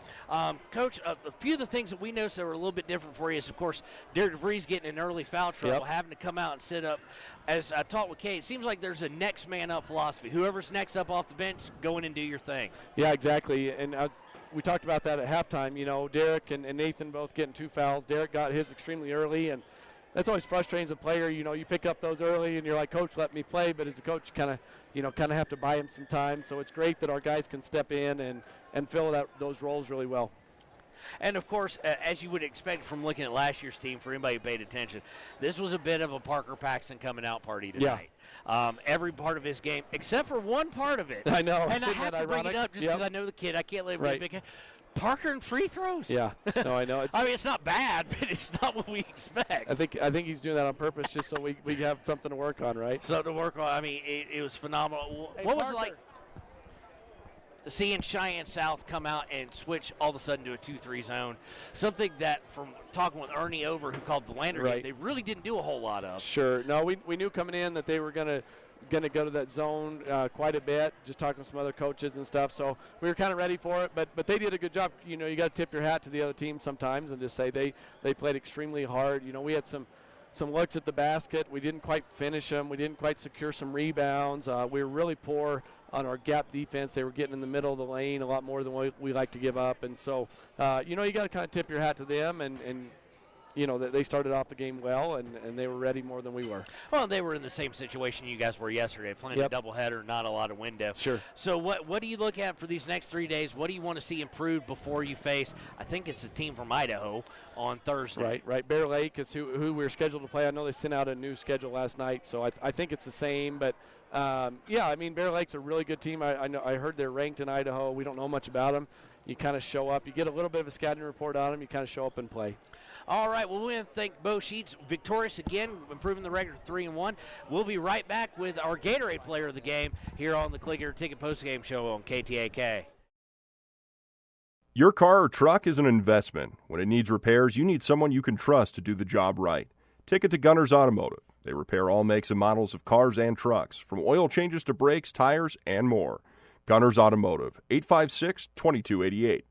Coach, a few of the things that we noticed that were a little bit different for you is, of course, Derek DeVries getting an early foul trouble, having to come out and sit up. As I talked with Kate, it seems like there's a next man up philosophy. Whoever's next up off the bench, go in and do your thing. Yeah, exactly. And we talked about that at halftime. You know, Derek and Nathan both getting 2 fouls. Derek got his extremely early, and that's always frustrating as a player. You know, you pick up those early and you're like, Coach, let me play. But as a coach, you kind of have to buy him some time. So it's great that our guys can step in and fill those roles really well. And, of course, as you would expect from looking at last year's team, for anybody who paid attention, this was a bit of a Parker Paxson coming out party tonight. Yeah. Every part of his game, except for one part of it. I know. And I have to bring it up just because I know the kid. I can't let him be big. Parker and free throws. Yeah, no, I know. I mean, it's not bad, but it's not what we expect. I think he's doing that on purpose just so we have something to work on, right? Something to work on. I mean, it was phenomenal. What was it like seeing Cheyenne South come out and switch all of a sudden to a 2-3 zone? Something that, from talking with Ernie Over, who called the Lander game, they really didn't do a whole lot of. Sure. No, we knew coming in that they were going to going to go to that zone quite a bit, just talking to some other coaches and stuff. So we were kind of ready for it, but they did a good job. You know, you got to tip your hat to the other team sometimes and just say they played extremely hard. You know, we had some looks at the basket. We didn't quite finish them. We didn't quite secure some rebounds. We were really poor on our gap defense. They were getting in the middle of the lane a lot more than we like to give up. And so, you know, you got to kind of tip your hat to them and you know, they started off the game well, and they were ready more than we were. Well, they were in the same situation you guys were yesterday, playing a doubleheader, not a lot of wind depth. Sure. So what do you look at for these next 3 days? What do you want to see improved before you face, I think it's a team from Idaho on Thursday? Right. Bear Lake is who we're scheduled to play. I know they sent out a new schedule last night, so I think it's the same. But, yeah, I mean, Bear Lake's a really good team. I heard they're ranked in Idaho. We don't know much about them. You kind of show up. You get a little bit of a scouting report on them. You kind of show up and play. All right, well, we want to thank Bo Sheets, victorious again, improving the record to 3-1. We'll be right back with our Gatorade player of the game here on the Clicker Ticket Postgame Show on KTAK. Your car or truck is an investment. When it needs repairs, you need someone you can trust to do the job right. Take it to Gunners Automotive. They repair all makes and models of cars and trucks, from oil changes to brakes, tires, and more. Gunners Automotive, 856-2288.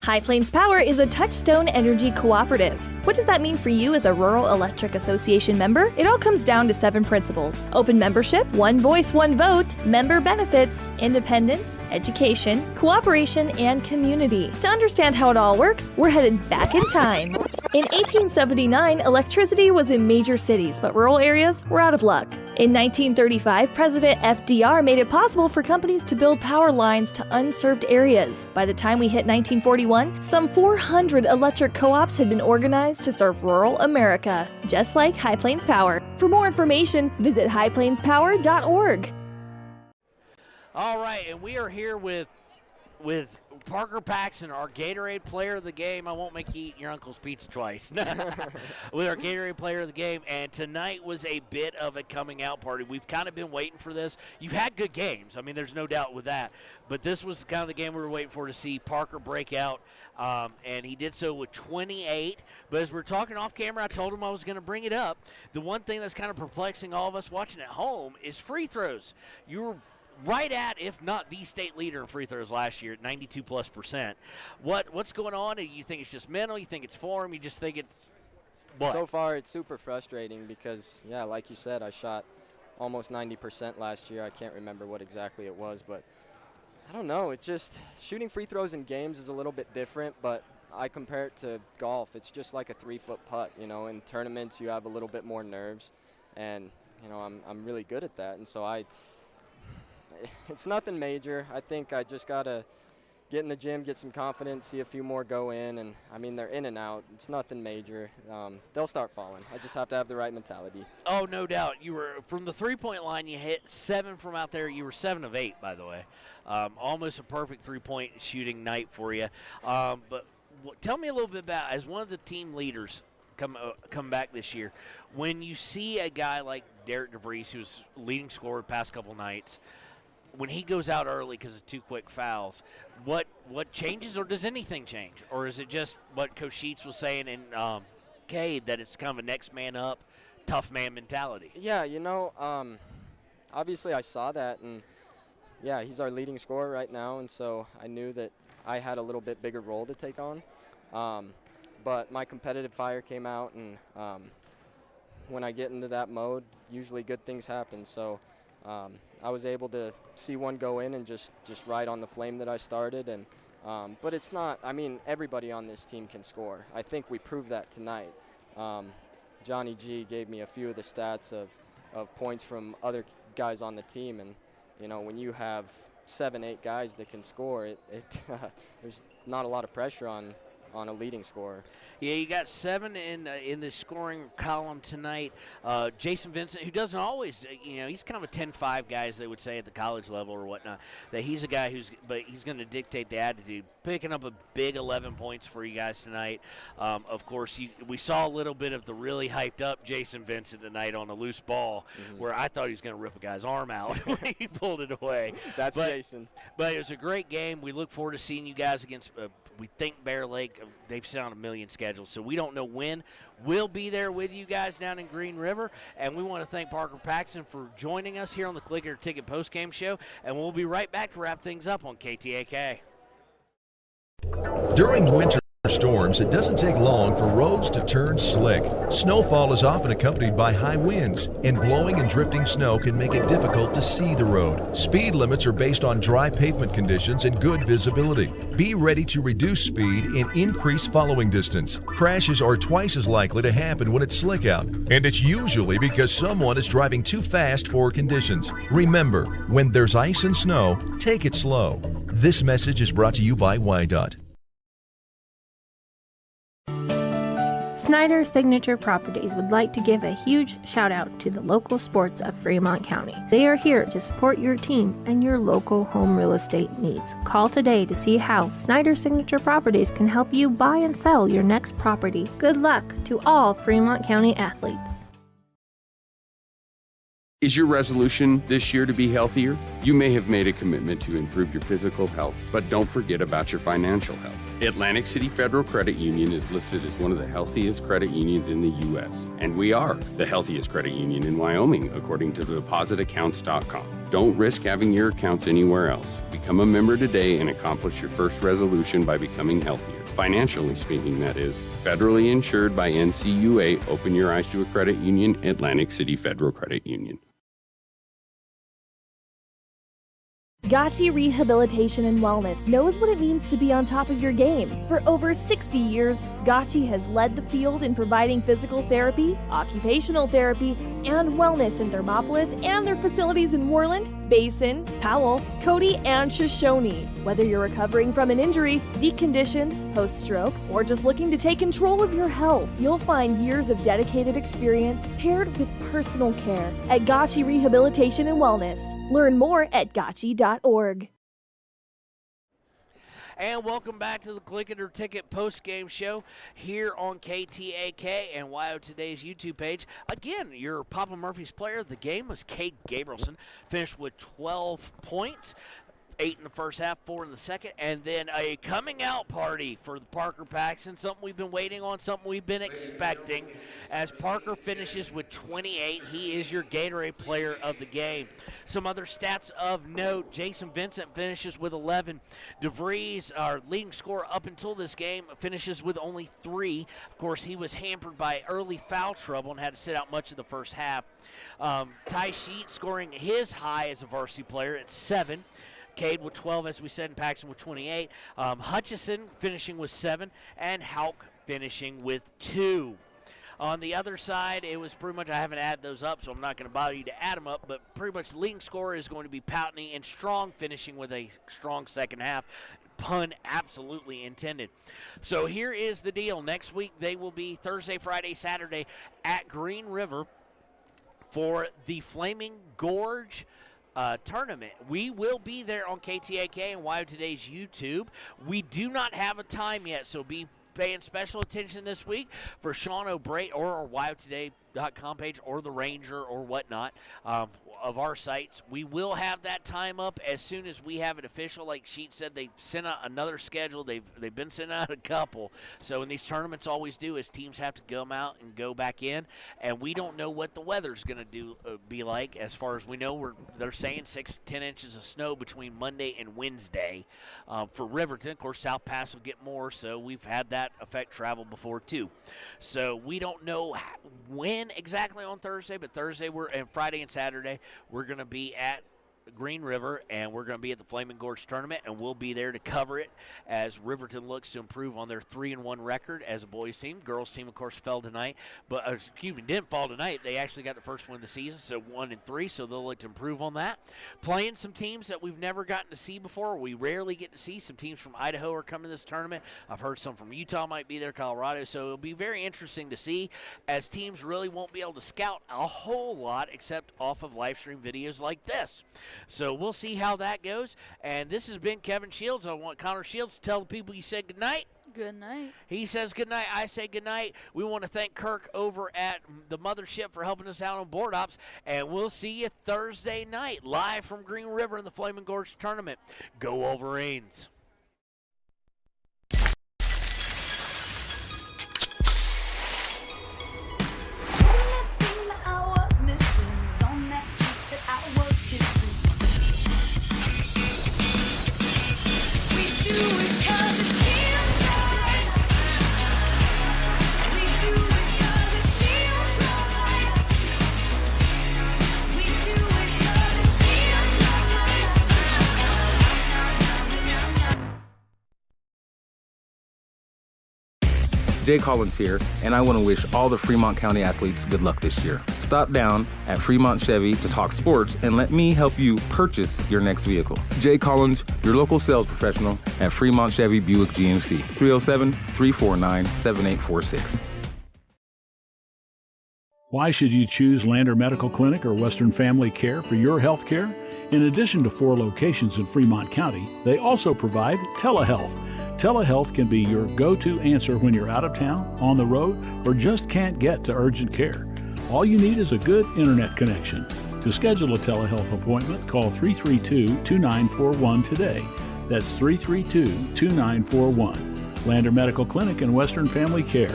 High Plains Power is a Touchstone Energy cooperative. What does that mean for you as a Rural Electric Association member? It all comes down to 7 principles: open membership, one voice, one vote, member benefits, independence, education, cooperation, and community. To understand how it all works, we're headed back in time. In 1879, electricity was in major cities, but rural areas were out of luck. In 1935, President FDR made it possible for companies to build power lines to unserved areas. By the time we hit 1941, some 400 electric co-ops had been organized to serve rural America, just like High Plains Power. For more information, visit highplainspower.org. All right, and we are here with Parker Paxson, our Gatorade player of the game. I won't make you eat your uncle's pizza twice. With our Gatorade player of the game, and tonight was a bit of a coming out party. We've kind of been waiting for this. You've had good games. I mean, there's no doubt with that. But this was kind of the game we were waiting for, to see Parker break out, and he did so with 28. But as we're talking off camera, I told him I was going to bring it up. The one thing that's kind of perplexing all of us watching at home is free throws. You were right at, if not the state leader in free throws last year at 92+%. What's going on? You think it's just mental? You think it's form? You just think it's what? So far, it's super frustrating because, yeah, like you said, I shot almost 90% last year. I can't remember what exactly it was, but I don't know. It's just shooting free throws in games is a little bit different, but I compare it to golf. It's just like a 3-foot putt. You know, in tournaments, you have a little bit more nerves, and you know, I'm really good at that, and so it's nothing major. I think I just got to get in the gym, get some confidence, see a few more go in. And, I mean, they're in and out. It's nothing major. They'll start falling. I just have to have the right mentality. Oh, no doubt. You were from the three-point line, you hit 7 from out there. You were 7 of 8, by the way. Almost a perfect three-point shooting night for you. But tell me a little bit about, as one of the team leaders come back this year, when you see a guy like Derek DeVries, who's leading scorer the past couple nights, when he goes out early because of 2 quick fouls, what changes, or does anything change? Or is it just what Coach Sheets was saying in Cade, that it's kind of a next man up, tough man mentality? Yeah, you know, obviously I saw that, and, yeah, he's our leading scorer right now, and so I knew that I had a little bit bigger role to take on. But my competitive fire came out, and when I get into that mode, usually good things happen. So I was able to see one go in and just ride on the flame that I started. And but it's not, I mean, everybody on this team can score. I think we proved that tonight. Johnny G gave me a few of the stats of points from other guys on the team. And, you know, when you have 7-8 guys that can score, there's not a lot of pressure on a leading scorer. Yeah, you got 7 in the scoring column tonight. Jason Vincent, who doesn't always, you know, he's kind of a 10-5 guy, as they would say at the college level or whatnot. That he's a guy but he's going to dictate the attitude. Picking up a big 11 points for you guys tonight. Of course, we saw a little bit of the really hyped up Jason Vincent tonight on a loose ball, where I thought he was going to rip a guy's arm out when he pulled it away. That's Jason. But it was a great game. We look forward to seeing you guys against, we think, Bear Lake they've sent out a million schedules, so we don't know when. We'll be there with you guys down in Green River, and we want to thank Parker Paxton for joining us here on the Clicker Ticket postgame show, and we'll be right back to wrap things up on KTAK. During winter storms, it doesn't take long for roads to turn slick. Snowfall is often accompanied by high winds, and blowing and drifting snow can make it difficult to see the road. Speed limits are based on dry pavement conditions and good visibility. Be ready to reduce speed and increase following distance. Crashes are twice as likely to happen when it's slick out, and it's usually because someone is driving too fast for conditions. Remember, when there's ice and snow, take it slow. This message is brought to you by WYDOT. Snyder Signature Properties would like to give a huge shout out to the local sports of Fremont County. They are here to support your team and your local home real estate needs. Call today to see how Snyder Signature Properties can help you buy and sell your next property. Good luck to all Fremont County athletes. Is your resolution this year to be healthier? You may have made a commitment to improve your physical health, but don't forget about your financial health. Atlantic City Federal Credit Union is listed as one of the healthiest credit unions in the U.S., and we are the healthiest credit union in Wyoming, according to depositaccounts.com. Don't risk having your accounts anywhere else. Become a member today and accomplish your first resolution by becoming healthier. Financially speaking, that is. Federally insured by NCUA. Open your eyes to a credit union. Atlantic City Federal Credit Union. Gotchi Rehabilitation and Wellness knows what it means to be on top of your game. For over 60 years, Gotchi has led the field in providing physical therapy, occupational therapy, and wellness in Thermopolis and their facilities in Worland, Basin, Powell, Cody, and Shoshone. Whether you're recovering from an injury, deconditioned, post-stroke, or just looking to take control of your health, you'll find years of dedicated experience paired with personal care at Gotchi Rehabilitation and Wellness. Learn more at gotchi.org. And welcome back to the Click It or Ticket post-game show here on KTAK and WYO Today's YouTube page. Again, your Papa Murphy's player of the game was Cade Gabrielson, finished with 12 points. 8 in the first half, 4 in the second, and then a coming out party for the Parker Paxton, something we've been waiting on, something we've been expecting. As Parker finishes with 28, he is your Gatorade player of the game. Some other stats of note: Jason Vincent finishes with 11. DeVries, our leading scorer up until this game, finishes with only 3. Of course, he was hampered by early foul trouble and had to sit out much of the first half. Ty Sheet scoring his high as a varsity player at 7. Cade with 12, as we said, and Paxton with 28. Hutchison finishing with 7, and Houck finishing with 2. On the other side, it was pretty much, I haven't added those up, so I'm not going to bother you to add them up, but pretty much the leading scorer is going to be Poutney, and Strong finishing with a strong second half. Pun absolutely intended. So here is the deal. Next week, they will be Thursday, Friday, Saturday at Green River for the Flaming Gorge tournament. We will be there on KTAK and WYO Today's YouTube. We do not have a time yet, so be paying special attention this week for Sean O'Bray or our WyoToday.com page or the Ranger or whatnot of our sites. We will have that time up as soon as we have it official. Like Sheet said, they sent out another schedule. They've been sending out a couple. So in these tournaments, all we do is teams have to come out and go back in, and we don't know what the weather's going to be like. As far as we know, they're saying 6 to 10 inches of snow between Monday and Wednesday for Riverton. Of course, South Pass will get more, so we've had that affect travel before too. So we don't know when exactly on Thursday, but Thursday and Friday and Saturday we're going to be at Green River, and we're going to be at the Flaming Gorge tournament, and we'll be there to cover it as Riverton looks to improve on their 3-1 record as a boys team. Girls team, of course, fell tonight, but didn't fall tonight. They actually got the first win of the season, so 1-3, so they'll look to improve on that. Playing some teams that we've never gotten to see before. We rarely get to see. Some teams from Idaho are coming to this tournament. I've heard some from Utah might be there, Colorado, so it'll be very interesting to see, as teams really won't be able to scout a whole lot except off of live stream videos like this. So we'll see how that goes. And this has been Kevin Shields. I want Connor Shields to tell the people you said goodnight. Good night. He says good night. I say good night. We want to thank Kirk over at the Mothership for helping us out on Board Ops. And we'll see you Thursday night live from Green River in the Flaming Gorge tournament. Go Wolverines. Jay Collins here, and I want to wish all the Fremont County athletes good luck this year. Stop down at Fremont Chevy to talk sports and let me help you purchase your next vehicle. Jay Collins, your local sales professional at Fremont Chevy Buick GMC, 307-349-7846. Why should you choose Lander Medical Clinic or Western Family Care for your health care? In addition to 4 locations in Fremont County, they also provide telehealth. Telehealth can be your go-to answer when you're out of town, on the road, or just can't get to urgent care. All you need is a good internet connection. To schedule a telehealth appointment, call 332-2941 today. That's 332-2941. Lander Medical Clinic and Western Family Care.